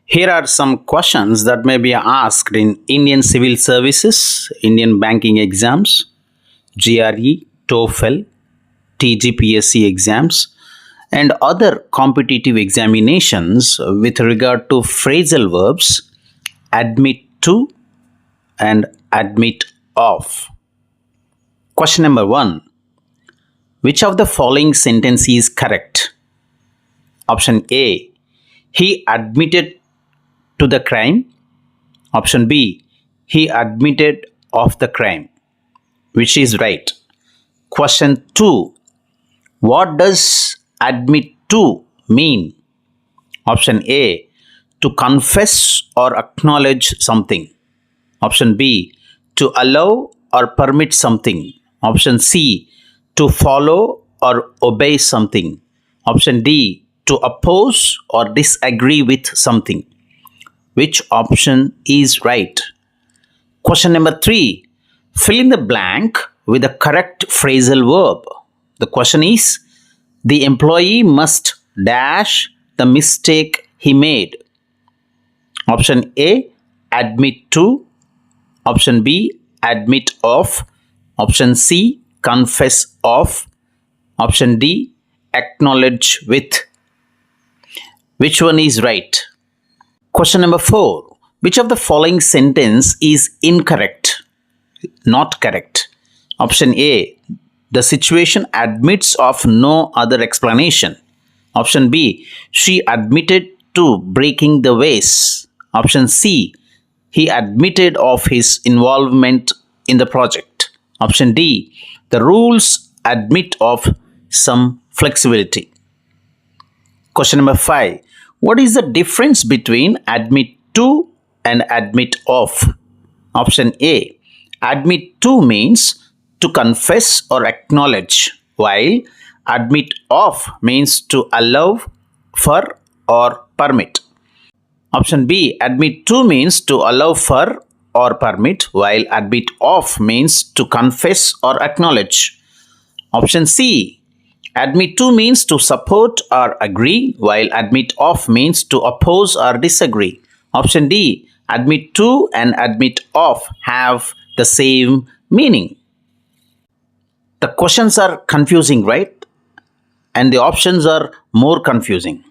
Here are some questions that may be asked in Indian civil services, Indian banking exams, GRE, TOEFL, TGPSC exams, and other competitive examinations with regard to phrasal verbs admit to and admit of. Question number 1. Which of the following sentence is correct? Option A. He admitted to the crime. Option B. He admitted of the crime. Which is right? Question 2. What does admit to mean? Option A. To confess or acknowledge something. Option B. To allow or permit something. Option C. To follow or obey something. Option D. To oppose or disagree with something. Which option is right? Question number 3. Fill in the blank with the correct phrasal verb. The question is, the employee must dash the mistake he made. Option A. Admit to. Option B. Admit of. Option C. Confess of. Option D. Acknowledge with. Which one is right? Question number 4. Which of the following sentence is incorrect? Not correct. Option A. The situation admits of no other explanation. Option B. She admitted to breaking the vase. Option C. He admitted of his involvement in the project. Option D. The rules admit of some flexibility. Question number 5. What is the difference between admit to and admit of? Option A. Admit to means to confess or acknowledge, while admit of means to allow for or permit. Option B. Admit to means to allow for or permit, while admit of means to confess or acknowledge. Option C. Admit to means to support or agree, while admit of means to oppose or disagree. Option D. Admit to and admit of have the same meaning. The questions are confusing, right? And the options are more confusing.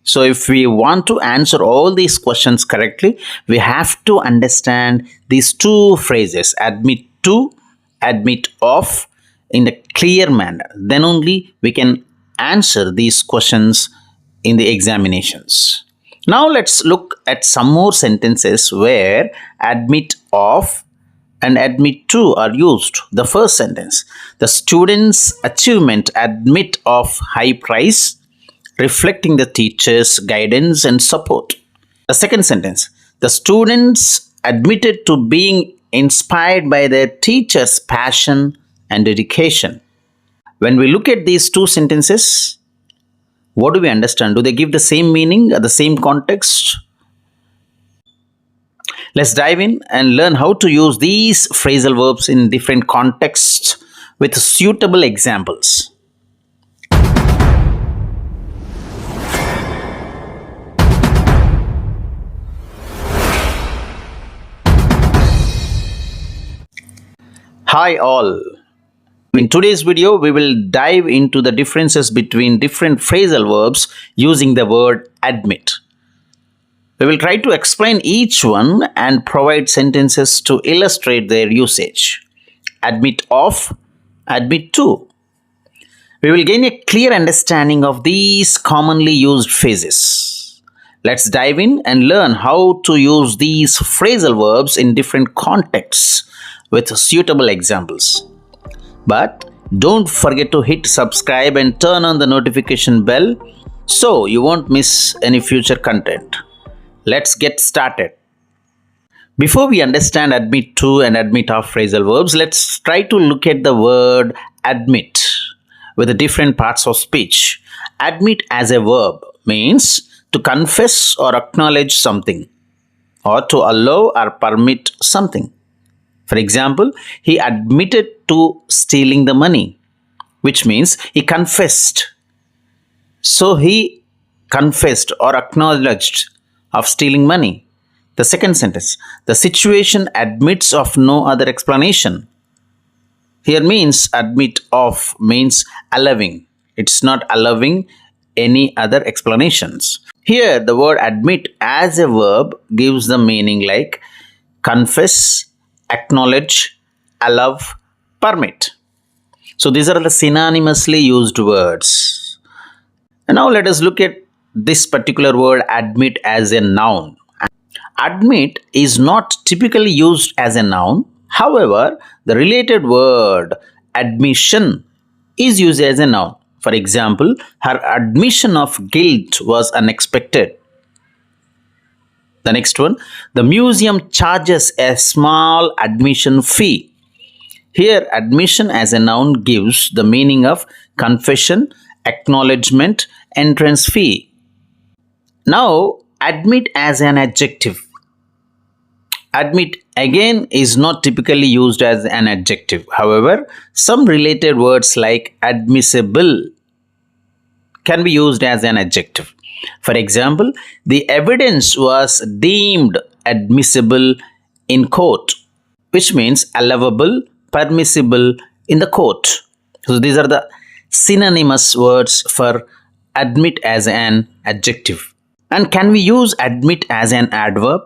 So if we want to answer all these questions correctly, we have to understand these two phrases, admit to, admit of, in a clear manner. Then only we can answer these questions in the examinations. Now let's look at some more sentences where admit of and admit to are used. The first sentence, the student's achievement admit of high price, reflecting the teacher's guidance and support. The second sentence, the students admitted to being inspired by their teacher's passion and dedication. When we look at these two sentences, what do we understand? Do they give the same meaning or the same context? Let's dive in and learn how to use these phrasal verbs in different contexts with suitable examples. Hi all. In today's video, we will dive into the differences between different phrasal verbs using the word admit. We will try to explain each one and provide sentences to illustrate their usage. Admit of, admit to. We will gain a clear understanding of these commonly used phrases. Let's dive in and learn how to use these phrasal verbs in different contexts with suitable examples. But don't forget to hit subscribe and turn on the notification bell so you won't miss any future content. Let's get started. Before we understand admit to and admit of phrasal verbs, let's try to look at the word admit with the different parts of speech. Admit as a verb means to confess or acknowledge something or to allow or permit something. For example, he admitted to stealing the money, which means he confessed. So he confessed or acknowledged of stealing money. The second sentence, the situation admits of no other explanation. Here means admit of means allowing. It's not allowing any other explanations. Here the word admit as a verb gives the meaning like confess, acknowledge, allow, permit. So these are the synonymously used words. And now let us look at this particular word admit as a noun. Admit is not typically used as a noun. However, the related word admission is used as a noun. For example, her admission of guilt was unexpected. The next one, the museum charges a small admission fee. Here, admission as a noun gives the meaning of confession, acknowledgement, entrance fee. Now, admit as an adjective. Admit again is not typically used as an adjective. However, some related words like admissible can be used as an adjective. For example, the evidence was deemed admissible in court, which means allowable, permissible in the court. So these are the synonymous words for admit as an adjective. And can we use admit as an adverb?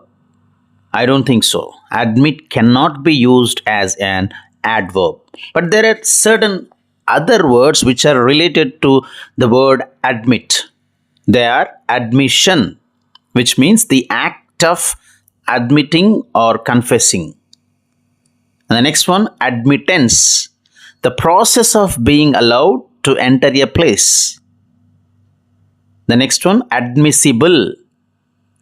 I don't think so. Admit cannot be used as an adverb. But there are certain other words which are related to the word admit. They are admission, which means the act of admitting or confessing. And the next one, admittance, the process of being allowed to enter a place. The next one, admissible,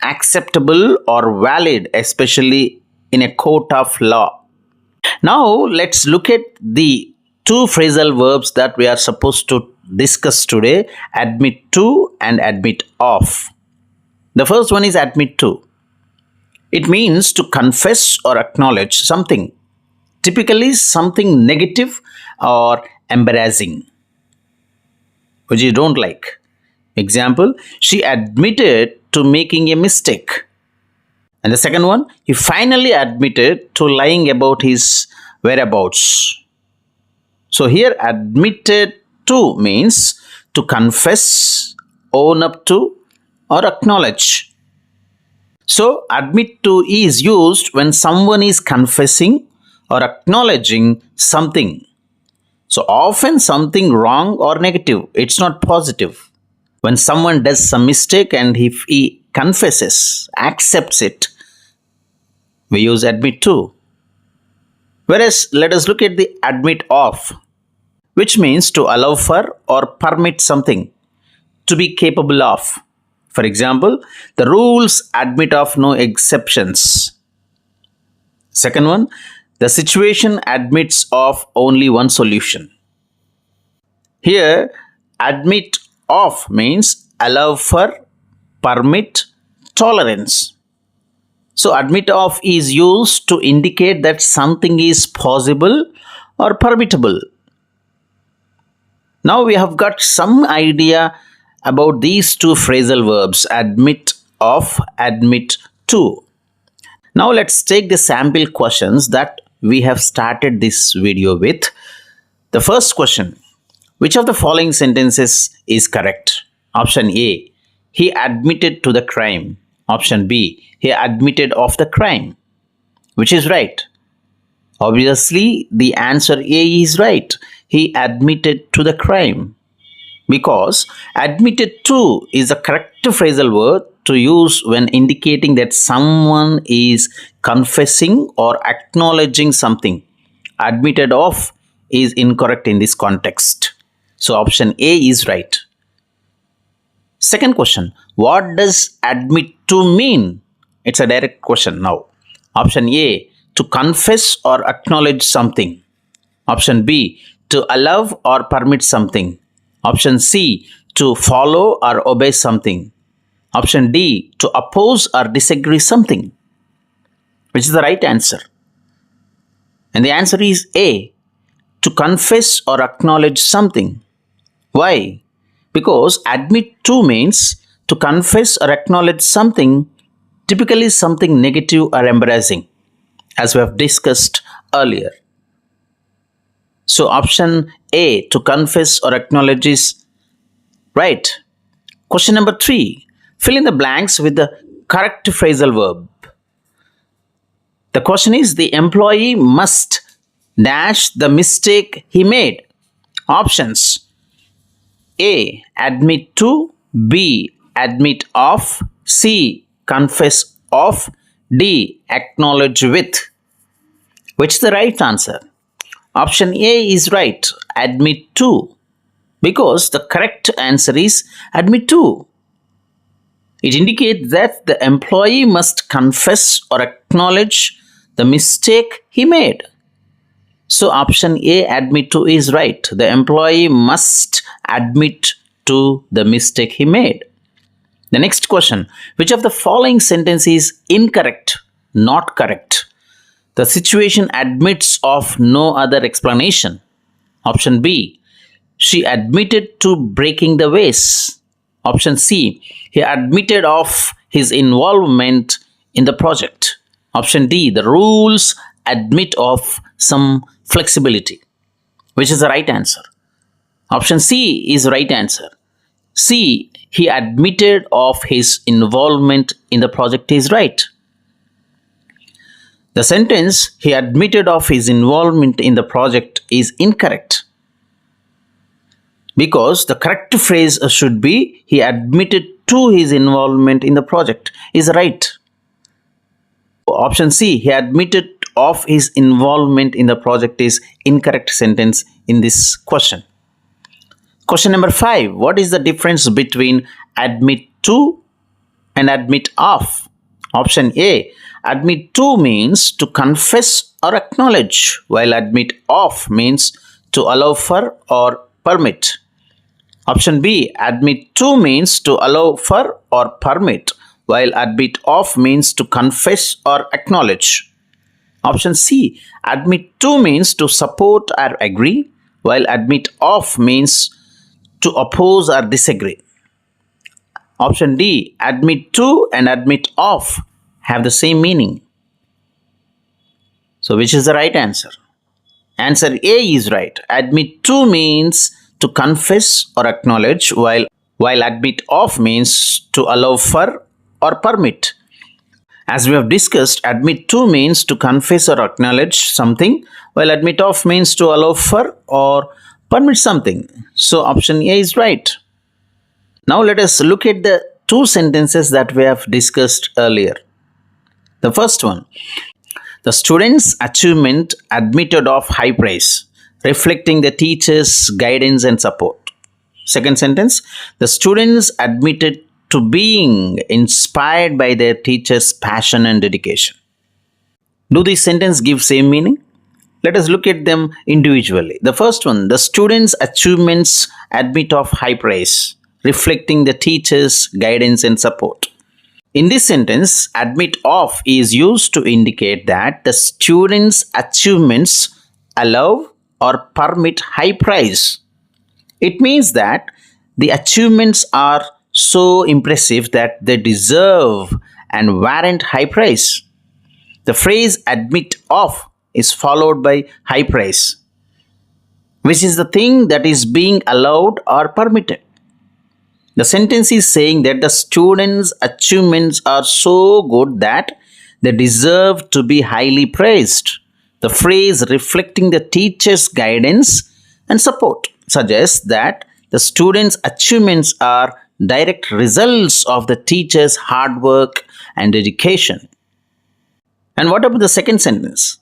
acceptable or valid, especially in a court of law. Now let's look at the two phrasal verbs that we are supposed to discuss today, admit to and admit of. The first one is admit to. It means to confess or acknowledge something, typically something negative or embarrassing, which you don't like. Example, she admitted to making a mistake. And the second one, he finally admitted to lying about his whereabouts. So here admitted to means to confess, own up to, or acknowledge. So admit to is used when someone is confessing or acknowledging something. So often something wrong or negative, it's not positive. When someone does some mistake and if he confesses, accepts it, we use admit to. Whereas let us look at the admit of, which means to allow for or permit something, to be capable of. For example, the rules admit of no exceptions. Second one, the situation admits of only one solution. Here, admit of means allow for, permit, tolerance. So admit of is used to indicate that something is possible or permissible. Now we have got some idea about these two phrasal verbs, admit of, admit to. Now let's take the sample questions that we have started this video with. The first question, which of the following sentences is correct? Option A, he admitted to the crime. Option B, he admitted of the crime. Which is right? Obviously, the answer A is right. He admitted to the crime. Because admitted to is a correct phrasal word to use when indicating that someone is confessing or acknowledging something. Admitted of is incorrect in this context. So option A is right. Second question, what does admit to mean? It's a direct question now. Option A, to confess or acknowledge something. Option B, to allow or permit something. Option C, to follow or obey something. Option D, to oppose or disagree something. Which is the right answer? And the answer is A, to confess or acknowledge something. Why? Because admit to means to confess or acknowledge something typically something negative or embarrassing, as we have discussed earlier. So option A, to confess or acknowledge, is right. Question number 3. Fill in the blanks with the correct phrasal verb. The question is, the employee must dash the mistake he made. Options: A, admit to; B, admit of; C, confess of; D, acknowledge with. Which is the right answer? Option A is right, admit to, because the correct answer is admit to. It indicates that the employee must confess or acknowledge the mistake he made. So option A, admit to, is right. The employee must admit to the mistake he made. The next question: which of the following sentence is incorrect, not correct? The situation admits of no other explanation. Option B, she admitted to breaking the vase. Option C, he admitted of his involvement in the project. Option D, the rules admit of some flexibility. Which is the right answer? Option C is the right answer. C, he admitted of his involvement in the project, is right. The sentence, he admitted of his involvement in the project, is incorrect, because the correct phrase should be, he admitted to his involvement in the project, is right. Option C, he admitted of his involvement in the project, is incorrect sentence in this question. Question number 5. What is the difference between admit to and admit of? Option A, admit to means to confess or acknowledge, while admit of means to allow for or permit. Option B, admit to means to allow for or permit, while admit of means to confess or acknowledge. Option C, admit to means to support or agree, while admit of means to oppose or disagree. Option D, admit to and admit of have the same meaning. So which is the right answer? Answer A is right. Admit to means to confess or acknowledge, while admit of means to allow for or permit. As we have discussed, admit to means to confess or acknowledge something, while admit of means to allow for or permit something. So option A is right. Now let us look at the two sentences that we have discussed earlier. The first one: the student's achievement admitted of high praise, reflecting the teacher's guidance and support. Second sentence: the students admitted to being inspired by their teacher's passion and dedication. Do these sentences give same meaning? Let us look at them individually. The first one: the students' achievements admit of high praise, reflecting the teacher's guidance and support. In this sentence, admit of is used to indicate that the students' achievements allow or permit high praise. It means that the achievements are so impressive that they deserve and warrant high praise. The phrase admit of is followed by high praise, which is the thing that is being allowed or permitted. The sentence is saying that the students' achievements are so good that they deserve to be highly praised. The phrase reflecting the teacher's guidance and support suggests that the students' achievements are direct results of the teacher's hard work and dedication. And what about the second sentence?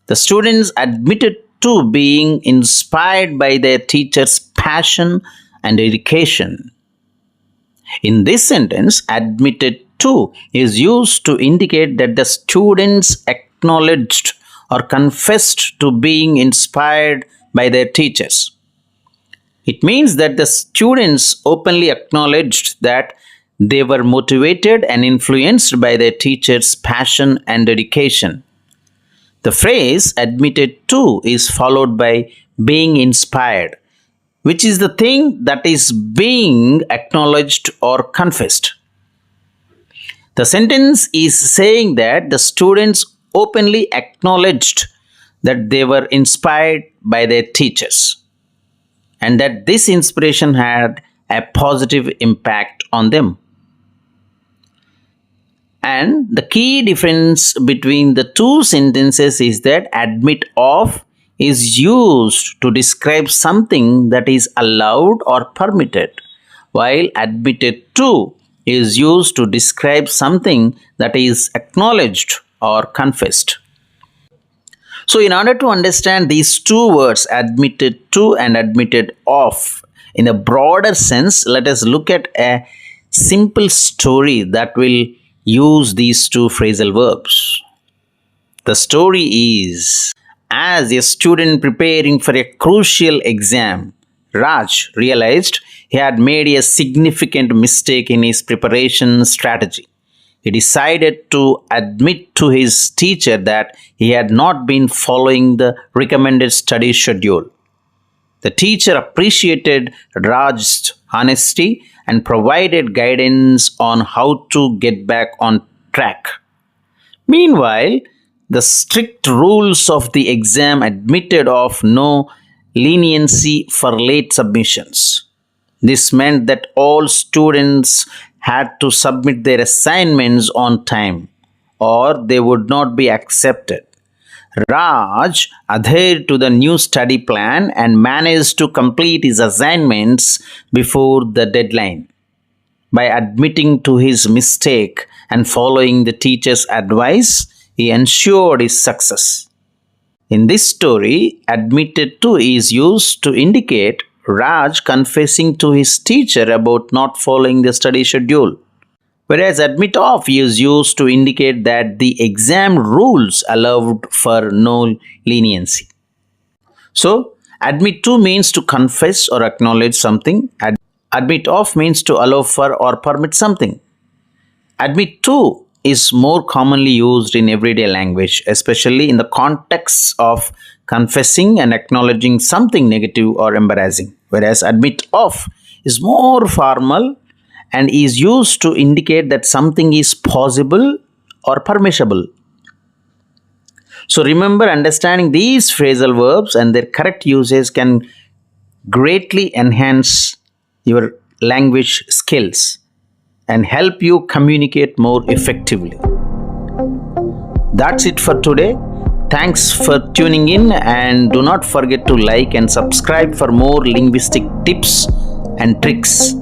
The students admitted to being inspired by their teacher's passion and dedication. In this sentence, admitted to is used to indicate that the students acknowledged or confessed to being inspired by their teachers. It means that the students openly acknowledged that they were motivated and influenced by their teacher's passion and dedication. The phrase admitted to is followed by being inspired, which is the thing that is being acknowledged or confessed. The sentence is saying that the students openly acknowledged that they were inspired by their teachers and that this inspiration had a positive impact on them. And the key difference between the two sentences is that admit of is used to describe something that is allowed or permitted, while admitted to is used to describe something that is acknowledged or confessed. So, in order to understand these two words, admitted to and admitted of, in a broader sense, let us look at a simple story that will use these two phrasal verbs. The story is, as a student preparing for a crucial exam, Raj realized he had made a significant mistake in his preparation strategy. He decided to admit to his teacher that he had not been following the recommended study schedule. The teacher appreciated Raj's honesty and provided guidance on how to get back on track. Meanwhile, the strict rules of the exam admitted of no leniency for late submissions. This meant that all students had to submit their assignments on time or they would not be accepted. Raj adhered to the new study plan and managed to complete his assignments before the deadline. By admitting to his mistake and following the teacher's advice, he ensured his success. In this story, admitted to is used to indicate Raj confessing to his teacher about not following the study schedule, whereas admit of is used to indicate that the exam rules allowed for no leniency. So, admit to means to confess or acknowledge something. Admit of means to allow for or permit something. Admit to is more commonly used in everyday language, especially in the context of confessing and acknowledging something negative or embarrassing, whereas admit of is more formal and is used to indicate that something is possible or permissible. So remember, understanding these phrasal verbs and their correct usage can greatly enhance your language skills and help you communicate more effectively. That's it for today. Thanks for tuning in and do not forget to like and subscribe for more linguistic tips and tricks.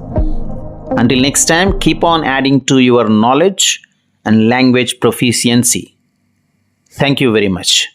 Until next time, keep on adding to your knowledge and language proficiency. Thank you very much.